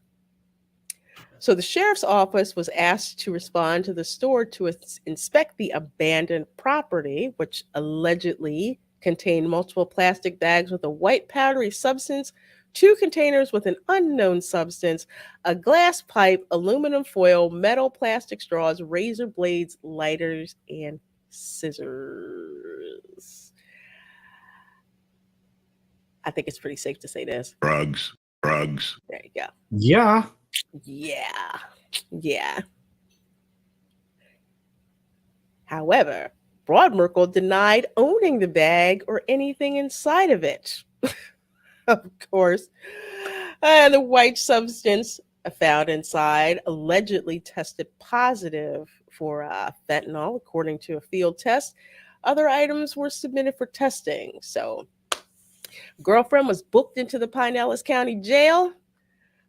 So the sheriff's office was asked to respond to the store to inspect the abandoned property, which allegedly contained multiple plastic bags with a white powdery substance, 2 containers with an unknown substance, a glass pipe, aluminum foil, metal plastic straws, razor blades, lighters, and scissors. I think it's pretty safe to say this. Drugs. There you go. Yeah. Yeah. Yeah. However, Broad Merkel denied owning the bag or anything inside of it. Of course. The white substance found inside allegedly tested positive for fentanyl, according to a field test. Other items were submitted for testing. So, girlfriend was booked into the Pinellas County Jail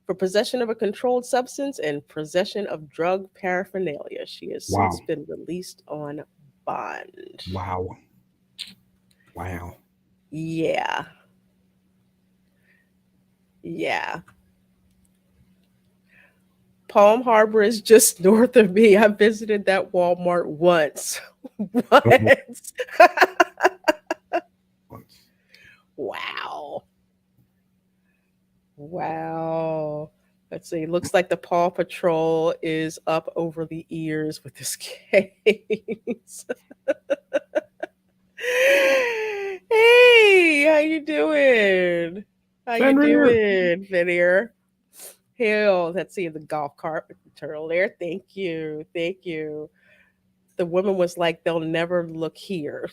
for possession of a controlled substance and possession of drug paraphernalia. She has since been released on bond. Wow. Yeah. Yeah. Palm Harbor is just north of me. I visited that Walmart once. Once. Wow. Wow. Let's see. Looks like the Paw Patrol is up over the ears with this case. Hey, how you doing? How you doing, Fenrir? Hell, let's see the golf cart with the turtle there. Thank you. Thank you. The woman was like, they'll never look here.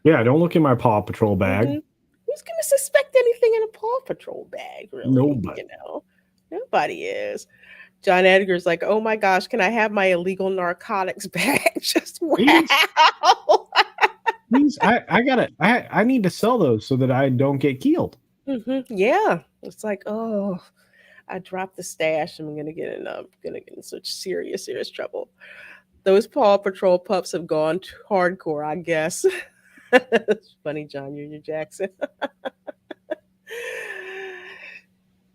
Yeah, don't look in my Paw Patrol bag. Mm-hmm. Who's going to suspect anything in a Paw Patrol bag, really? Nobody. Nobody is. John Edgar's like, oh my gosh, can I have my illegal narcotics bag? Just wow. Please, I need to sell those so that I don't get killed. Mm-hmm. Yeah. It's like, oh, I dropped the stash and I'm gonna get in such serious trouble. Those Paw Patrol pups have gone hardcore, I guess. It's funny, John Union Jackson.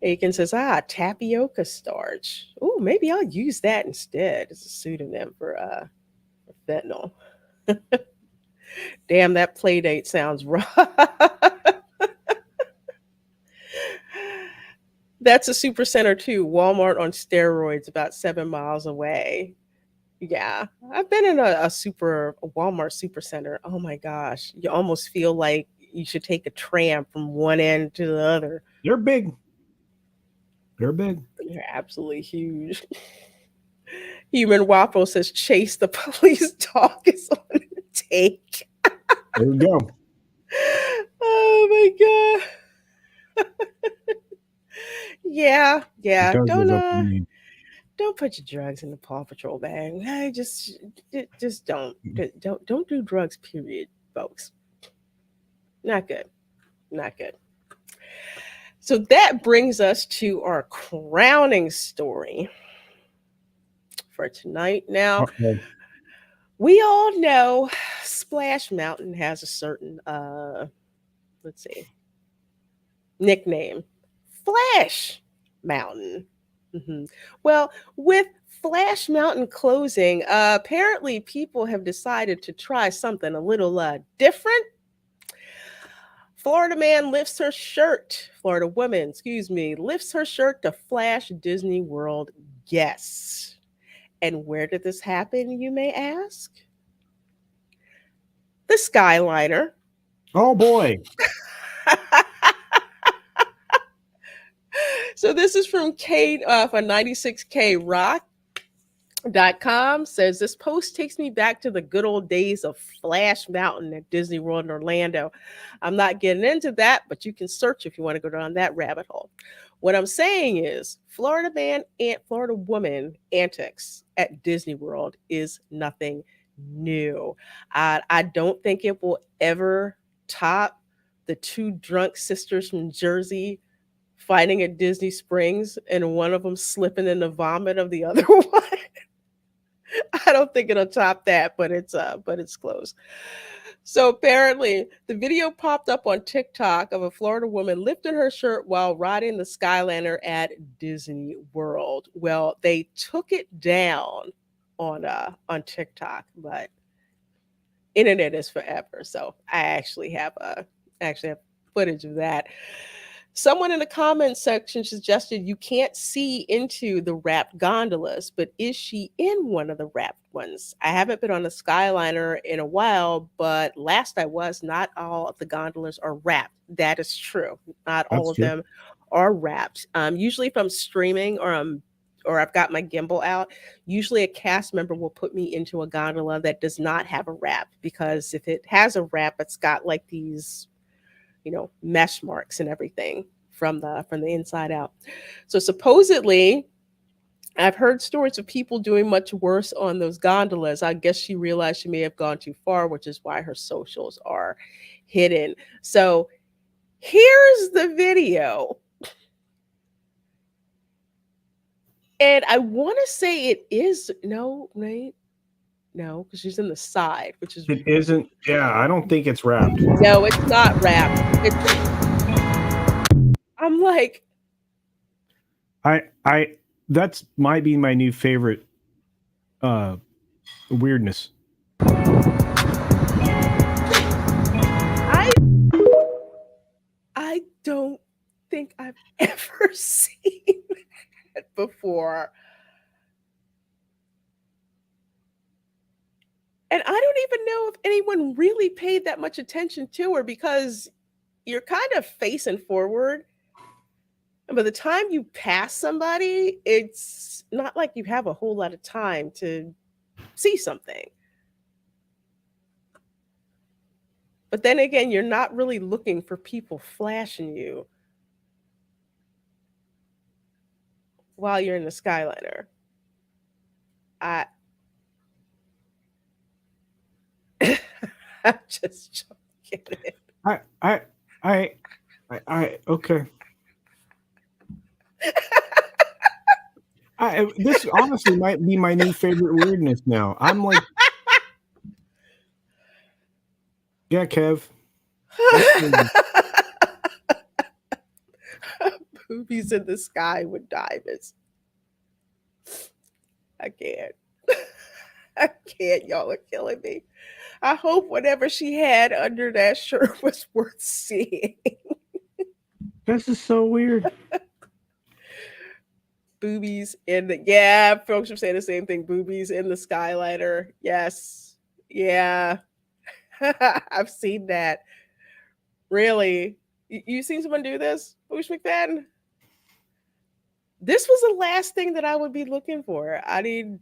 Aiken says, tapioca starch. Oh, maybe I'll use that instead as a pseudonym for fentanyl. Damn, that play date sounds rough. That's a super center too. Walmart on steroids, about 7 miles away. Yeah, I've been in a Walmart super center. Oh my gosh, you almost feel like you should take a tram from one end to the other. They're big. They're absolutely huge. Human Waffle says, Chase the police dog is on the take. There we go. Oh my God. Yeah, It yeah. does live up to the name. Don't put your drugs in the Paw Patrol bag. Hey, just don't. Don't do drugs, period, folks. Not good. Not good. So that brings us to our crowning story for tonight. Now, Uh-oh. we all know Splash Mountain has a certain let's see, nickname. Flash Mountain. Mhm. Well, with Flash Mountain closing, apparently people have decided to try something a little different. Florida woman, excuse me, lifts her shirt to flash Disney World guests. And where did this happen, you may ask? The Skyliner. Oh boy. So this is from for 96K Rock. .com says this post takes me back to the good old days of Flash Mountain at Disney World in Orlando. I'm not getting into that, but you can search if you want to go down that rabbit hole. What I'm saying is Florida woman antics at Disney World is nothing new. I don't think it will ever top the two drunk sisters from Jersey fighting at Disney Springs and one of them slipping in the vomit of the other one. I don't think it'll top that, but it's close. So apparently, the video popped up on TikTok of a Florida woman lifting her shirt while riding the Skyliner at Disney World. Well, they took it down on TikTok, but internet is forever. So I actually have footage of that. Someone in the comments section suggested you can't see into the wrapped gondolas, but is she in one of the wrapped ones? I haven't been on a Skyliner in a while, but last I was, not all of the gondolas are wrapped. That is true. Not all That's of true. them are wrapped. Usually, if I'm streaming or I've got my gimbal out, usually a cast member will put me into a gondola that does not have a wrap, because if it has a wrap, it's got like these mesh marks and everything from the inside out. So supposedly, I've heard stories of people doing much worse on those gondolas. I guess she realized she may have gone too far, which is why her socials are hidden. So here's the video. And I want to say it is no, right? No, because she's in the side, which is It isn't. Yeah, I don't think it's wrapped. no, it's not wrapped. I'm like, I that's might be my new favorite weirdness. I don't think I've ever seen that before. And I don't even know if anyone really paid that much attention to her, because you're kind of facing forward. And by the time you pass somebody, it's not like you have a whole lot of time to see something. But then again, you're not really looking for people flashing you while you're in the Skyliner. I'm just joking. Okay. This honestly might be my new favorite weirdness now. I'm like, yeah, Kev. Boobies in the sky with diamonds. I can't. I can't. Y'all are killing me. I hope whatever she had under that shirt was worth seeing. This is so weird. Boobies in the, yeah, folks are saying the same thing. Boobies in the Skyliner. Yes. Yeah. I've seen that. Really? You seen someone do this, Boosh McFadden? This was the last thing that I would be looking for. I mean,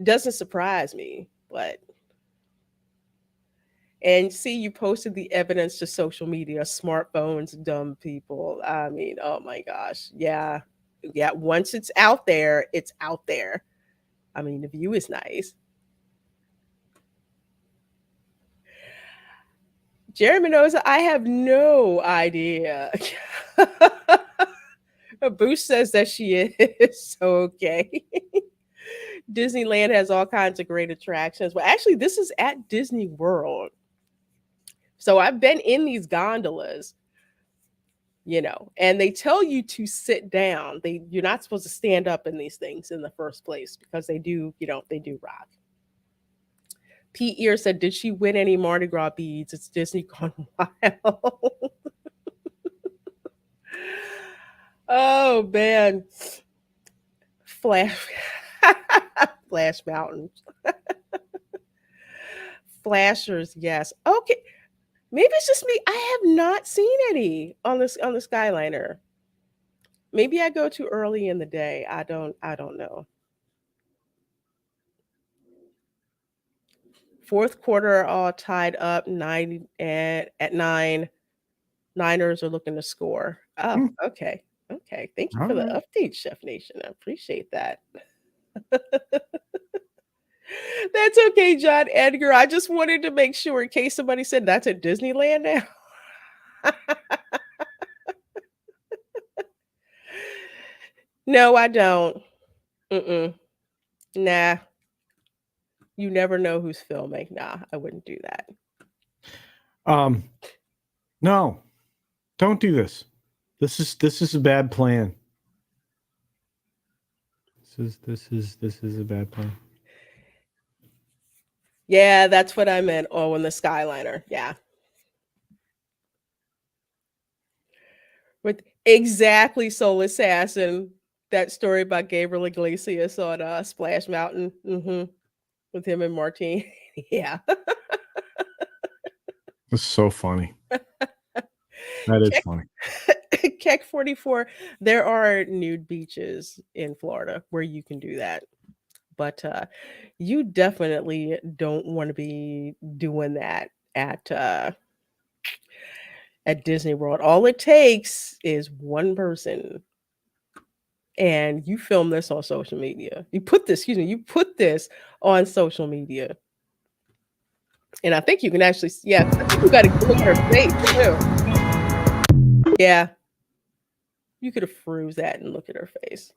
doesn't surprise me, but And see, you posted the evidence to social media, smartphones, dumb people. I mean, oh my gosh. Yeah. Yeah. Once it's out there, it's out there. I mean, the view is nice. Jeremy knows I have no idea. Boost says that she is. So okay. Disneyland has all kinds of great attractions. Well, actually, this is at Disney World. So I've been in these gondolas, and they tell you to sit down. You're not supposed to stand up in these things in the first place because they do rock. Pete Ear said, "Did she win any Mardi Gras beads? It's Disney Gone Wild." Oh man, Flash, Flash Mountains, Flashers. Yes. Okay. Maybe it's just me. I have not seen any on the Skyliner. Maybe I go too early in the day. I don't know. Fourth quarter all tied up 9 at 9. Niners are looking to score. Oh, okay. Okay. Thank you All for the right. update, Chef Nation. I appreciate that. That's okay, John Edgar. I just wanted to make sure in case somebody said that's at Disneyland now. No, I don't. Mm-mm. Nah. You never know who's filming. Nah, I wouldn't do that. No, don't do this. This is a bad plan. This is a bad plan. Yeah, that's what I meant. Oh, in the Skyliner. Yeah. With exactly Soul Assassin, that story about Gabriel Iglesias on Splash Mountain. With him and Martine. Yeah. It's so funny. That is funny. Keck 44, there are nude beaches in Florida where you can do that. But you definitely don't want to be doing that at Disney World. All it takes is one person. And you film this on social media. You put this on social media. And I think you can actually, I think you got to look at her face too. Yeah. You could have froze that and look at her face.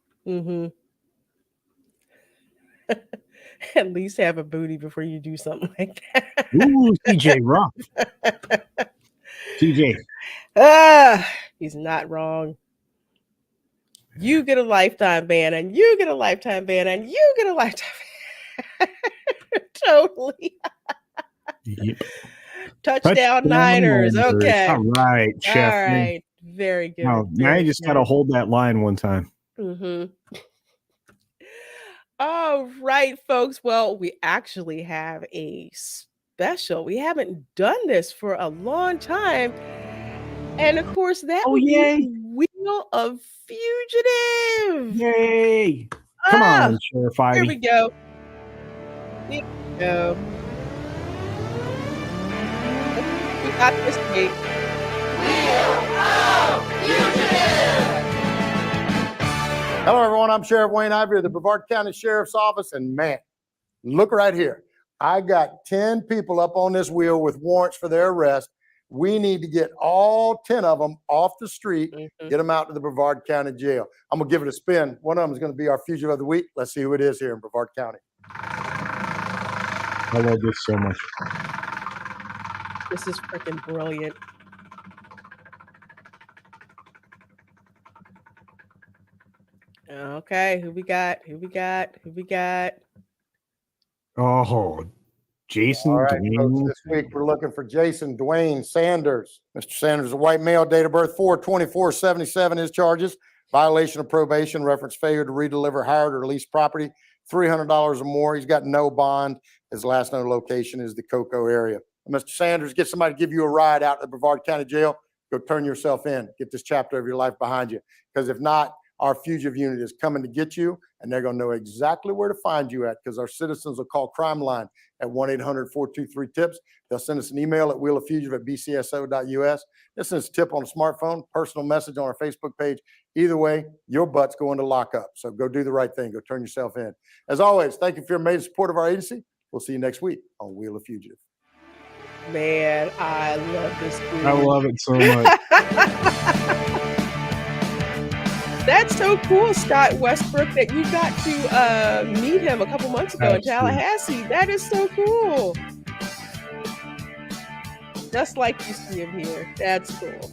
At least have a booty before you do something like that. Ooh, CJ rough. CJ. He's not wrong. You get a lifetime ban, and you get a lifetime ban, and you get a lifetime ban. Totally. Yep. Touchdown Niners. Okay. All right, Chef. All right. Very good. Now you just got to hold that line one time. All right, folks. Well, we actually have a special. We haven't done this for a long time. And of course, that would be Wheel of Fugitive. Yay. Come on, Sheriff Ivy. Here we go. Here we go. We got this week. Hello, everyone. I'm Sheriff Wayne Ivy of the Brevard County Sheriff's Office. And man, look right here. I got 10 people up on this wheel with warrants for their arrest. We need to get all 10 of them off the street, get them out to the Brevard County Jail. I'm going to give it a spin. One of them is going to be our fugitive of the week. Let's see who it is here in Brevard County. I love this so much. This is freaking brilliant. Okay, who we got? Oh, Jason All right, Dwayne. folks, this week we're looking for Jason Dwayne Sanders. Mr. Sanders is a white male, date of birth 4/24/77. His charges: violation of probation, reference failure to redeliver hired or leased property, $300 or more. He's got no bond. His last known location is the Cocoa area. Mr. Sanders, get somebody to give you a ride out to the Brevard County Jail. Go turn yourself in. Get this chapter of your life behind you. Because if not, our fugitive unit is coming to get you, and they're going to know exactly where to find you at, because our citizens will call Crime Line at 1-800-423-TIPS. They'll send us an email at wheeloffugitive@bcso.us. They'll send us a tip on a smartphone, personal message on our Facebook page. Either way, your butt's going to lock up. So go do the right thing. Go turn yourself in. As always, thank you for your amazing support of our agency. We'll see you next week on Wheel of Fugitive. Man, I love this dude. I love it so much. That's so cool, Scott Westbrook, that you got to meet him a couple months ago in Tallahassee. That is so cool. Just like you see him here. That's cool.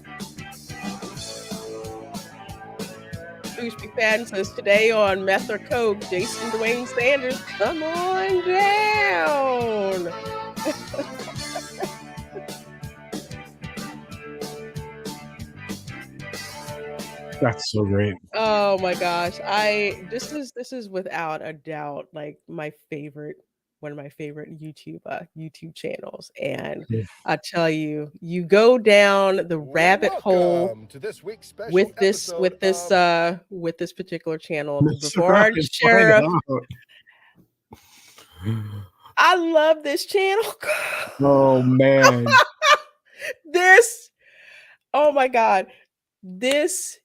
Bruce McFadden says, today on Meth or Coke, Jason Dwayne Sanders, come on down. That's so great. Oh my gosh. This is without a doubt like one of my favorite YouTube channels. And Yeah. I tell you, you go down the rabbit hole Welcome to this week's special with this episode particular channel, the That's Brevard right, Sheriff. find out. I love this channel. Oh man. Oh my God. This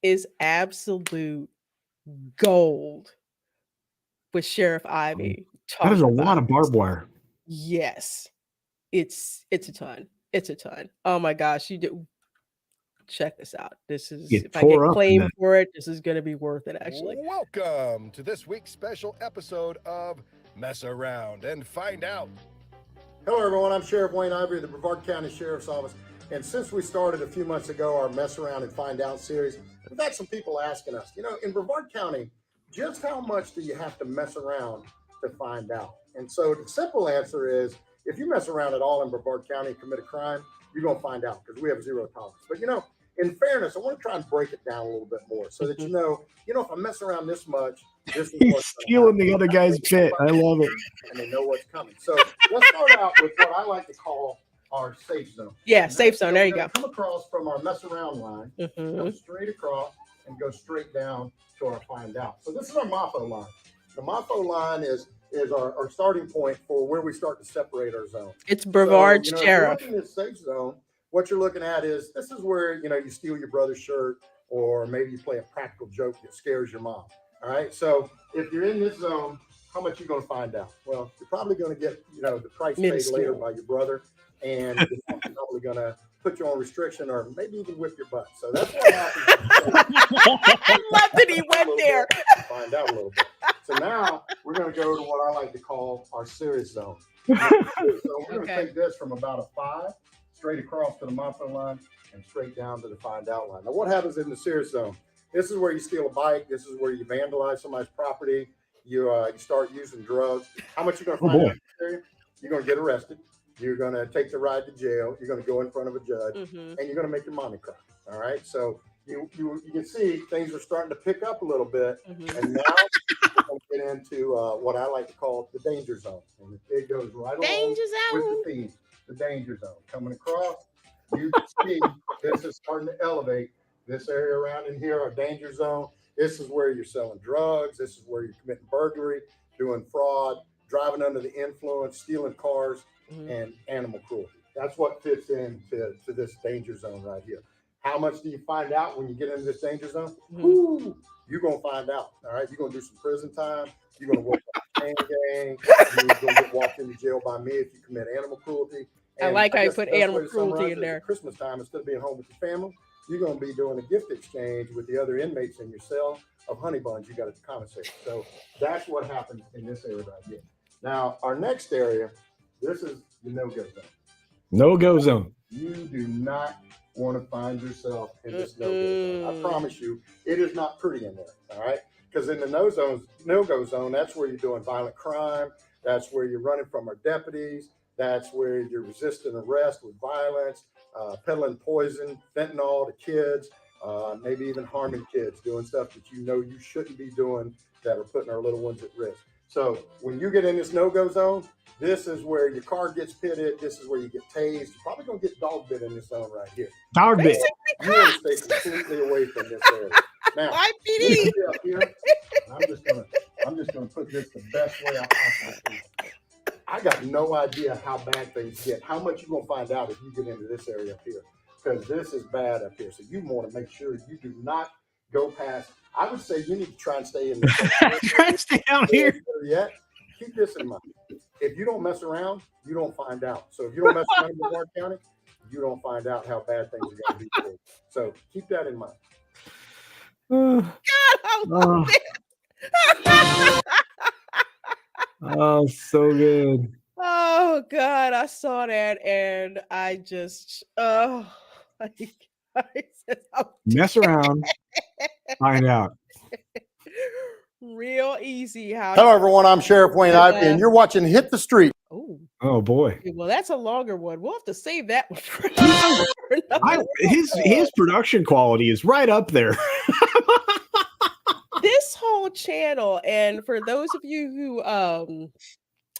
is absolute gold with Sheriff Ivy. That is a talking lot about of barbed wire. Yes. It's a ton. It's a ton. Oh my gosh. You do check this out. This is, Get if I tore get up in claimed that. for it, this is going to be worth it actually. Welcome to this week's special episode of Mess Around and Find Out. Hello, everyone. I'm Sheriff Wayne Ivory of the Brevard County Sheriff's Office. And since we started a few months ago our Mess Around and Find Out series, we've had some people asking us, in Brevard County, just how much do you have to mess around to find out? And so the simple answer is, if you mess around at all in Brevard County and commit a crime, you're going to find out, because we have zero tolerance. But, in fairness, I want to try and break it down a little bit more so that if I mess around this much, this is He's what's gonna stealing happen. the other guy's bit. I love it. And they know what's coming. So let's start out with what I like to call our safe zone. Yeah, safe zone. There you go. Come across from our mess around line, go straight across and go straight down to our find out. So this is our MAFO line. The MAFO line is our starting point for where we start to separate our zone. It's Brevard So, Sheriff. if you're looking at safe zone, what you're looking at is, this is where, you steal your brother's shirt, or maybe you play a practical joke that scares your mom. All right. So if you're in this zone, how much you going to find out? Well, you're probably going to get, the price paid later by your brother, and you're probably going to put you on restriction, or maybe even whip your butt. So that's what happens. I love that he went there. Find out a little bit. So now we're going to go to what I like to call our serious zone. So we're going to take this from about a 5 straight across to the MAFO line and straight down to the find out line. Now, what happens in the serious zone? This is where you steal a bike. This is where you vandalize somebody's property. You start using drugs. How much you going to find out in this area? You're going to get arrested. You're going to take the ride to jail. You're going to go in front of a judge, and you're going to make your mommy cry. All right. So you can see things are starting to pick up a little bit, and now we're going to get into what I like to call the danger zone, and it goes right along with the theme, the danger zone. Coming across, you can see this is starting to elevate. This area around in here, our danger zone. This is where you're selling drugs. This is where you're committing burglary, doing fraud, driving under the influence, stealing cars, and animal cruelty. That's what fits into this danger zone right here. How much do you find out when you get into this danger zone? Ooh, you're going to find out. All right. You're going to do some prison time. You're going to work on the chain gang. You're going to get walked into jail by me if you commit animal cruelty. And I like how you guess put the best animal way to cruelty summarize in it, there. at Christmas time, instead of being home with your family, you're going to be doing a gift exchange with the other inmates in your cell of honey buns you got at the commissary. So that's what happens in this area right here. Now, our next area, this is the no-go zone. No-go zone. You do not want to find yourself in this no-go zone. I promise you, it is not pretty in there, all right? Because in the no-go zone, that's where you're doing violent crime. That's where you're running from our deputies. That's where you're resisting arrest with violence, peddling poison, fentanyl to kids, maybe even harming kids, doing stuff that you shouldn't be doing that are putting our little ones at risk. So when you get in this no-go zone, this is where your car gets pitted. This is where you get tased. You're probably going to get dog bit in this zone right here. Dog bit. You want to stay completely away from this area. Now, YPD. up here, I'm just gonna put this the best way I possibly can. I got no idea how bad things get. How much you gonna find out if you get into this area up here? Because this is bad up here. So you want to make sure you do not go past. I would say you need to try and stay in the Try to stay down here. Yet, keep this in mind. If you don't mess around, you don't find out. So if you don't mess around in Brevard County, you don't find out how bad things are going to be for you. So keep that in mind. I love it. Oh, so good. Oh God, I saw that and I just I said, oh, Mess around, find out. real easy how. Hello, everyone. I'm Sheriff Wayne Ivey, and you're watching Hit the Street. Oh, Oh boy. well, that's a longer one. We'll have to save that one for His production quality is right up there. this whole channel. And for those of you who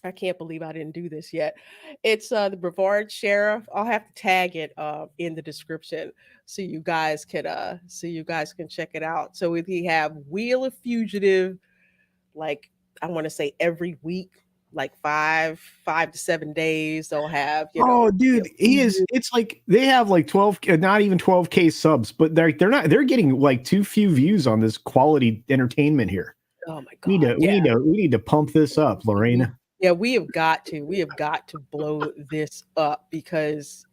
I can't believe I didn't do this yet. It's the Brevard Sheriff. I'll have to tag it in the description so you guys can check it out. So if you have Wheel of Fugitive, like I want to say every week, like 5 to 7 days, they'll have. Oh, dude, it's like they have like 12, not even 12K subs, but they're they're getting like too few views on this quality entertainment here. Oh my God! We need to pump this up, Lorena. Yeah, we have got to blow this up because,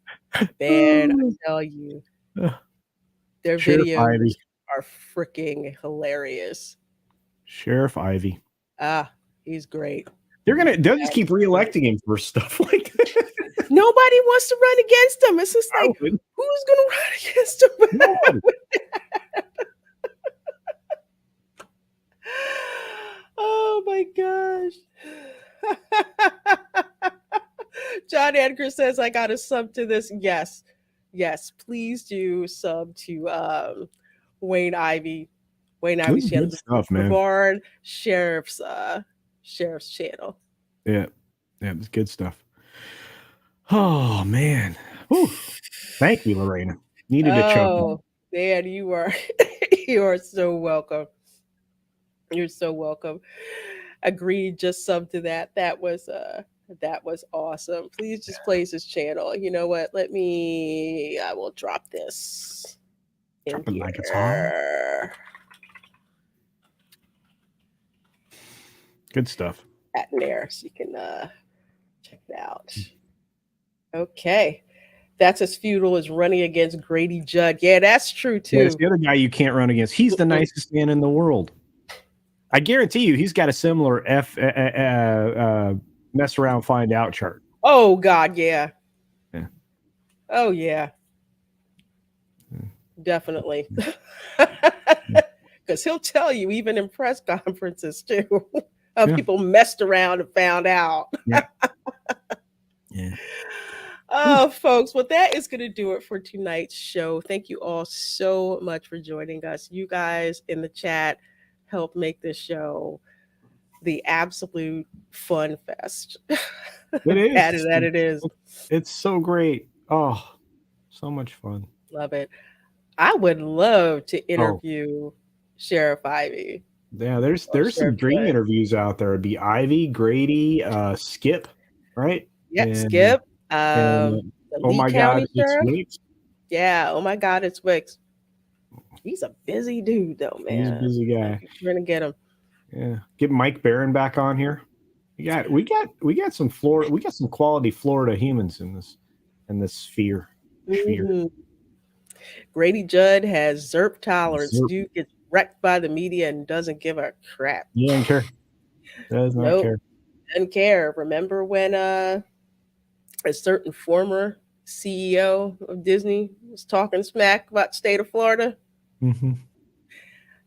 man, I tell you, their Sheriff videos Ivy. are freaking hilarious. Sheriff Ivy. He's great. They'll just keep reelecting him for stuff like that. Nobody wants to run against him. It's just like, who's gonna run against him? Oh my gosh. John Edgar says, I got to sub to this. Yes, please do sub to Wayne Ivey. Wayne Ivey channel. Good stuff, man. Brevard Sheriff's channel. Yeah, it's good stuff. Oh man. Whew. Thank you, Lorena. Needed to choke. Oh man, you are you are so welcome. You're so welcome. Agreed, just sub to that. That was awesome. Please just play his channel. You know what? I will drop this. Drop it like it's hot. Good stuff. At there, so you can check it out. Okay. That's as feudal as running against Grady Judd. Yeah, that's true too. There's the other guy you can't run against. He's the nicest man in the world. I guarantee you, he's got a similar mess around, find out chart. Oh God, yeah. Yeah. Oh yeah. Definitely. Because he'll tell you, even in press conferences too, how people messed around and found out. Yeah. Yeah. Oh, folks, well, that is going to do it for tonight's show. Thank you all so much for joining us. You guys in the chat help make this show the absolute fun fest. It is. that it is. It's so great. Oh, so much fun. Love it. I would love to interview Sheriff Ivey. Yeah, there's some great interviews out there. It'd be Ivy, Grady, Skip, right? Yep, Skip. Oh my God, it's Wicks. Yeah, oh my God, it's Wicks. He's a busy dude, though, man. He's a busy guy. We're gonna get him. Yeah, get Mike Barron back on here. We got some Florida. We got some quality Florida humans in this sphere. Mm-hmm. Grady Judd has ZERP tolerance. Dude gets wrecked by the media and doesn't give a crap. He doesn't care. Does not care. Doesn't care. Remember when a certain former CEO of Disney was talking smack about the state of Florida? Mm-hmm.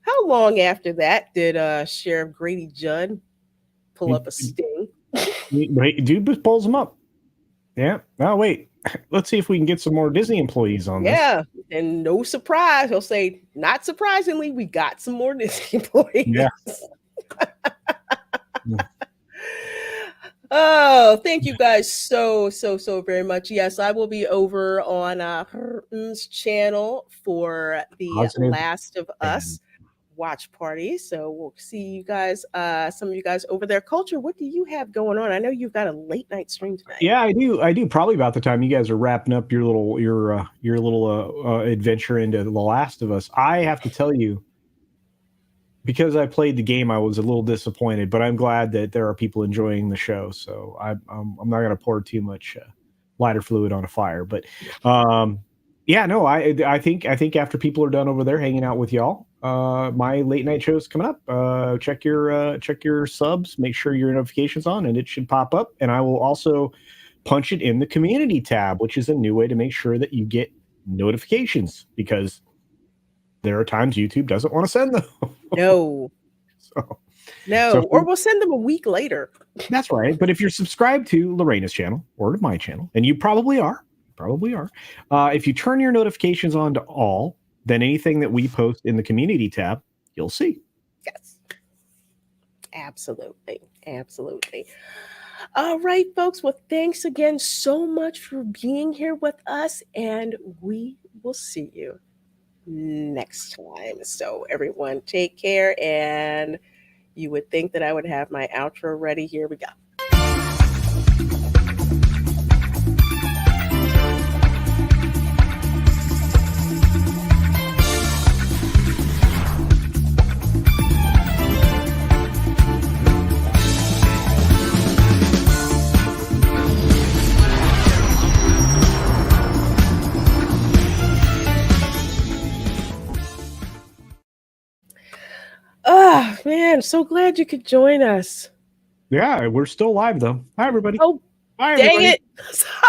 How long after that did Sheriff Grady Judd pull up a sting? Dude pulls him up. Yeah. Oh, wait. Let's see if we can get some more Disney employees on this. Yeah. And no surprise, he'll say, not surprisingly, we got some more Disney employees. Yeah. Oh, thank you guys so very much. Yes, I will be over on Hurton's channel for The Last of Us. watch party. So we'll see you guys, some of you guys over there. Culture, what do you have going on? I know you've got a late night stream tonight. Yeah, I do. Probably about the time you guys are wrapping up your little adventure into The Last of Us. I have to tell you, because I played the game, I was a little disappointed, but I'm glad that there are people enjoying the show. So I'm not going to pour too much lighter fluid on a fire. But yeah, no, I think after people are done over there hanging out with y'all, my late night show is coming up. Check your subs, make sure your notifications on, and it should pop up. And I will also punch it in the community tab, which is a new way to make sure that you get notifications, because there are times YouTube doesn't want to send them. No. Or we'll send them a week later. That's right. But if you're subscribed to Lorena's channel or to my channel, and you probably are, if you turn your notifications on to all, then anything that we post in the community tab, you'll see. Yes. Absolutely. All right, folks. Well, thanks again so much for being here with us, and we will see you next time. So everyone, take care. And you would think that I would have my outro ready. Here we go. Oh, man, so glad you could join us. Yeah, we're still live, though. Hi, everybody. Oh, Bye, dang everybody. it. Sorry.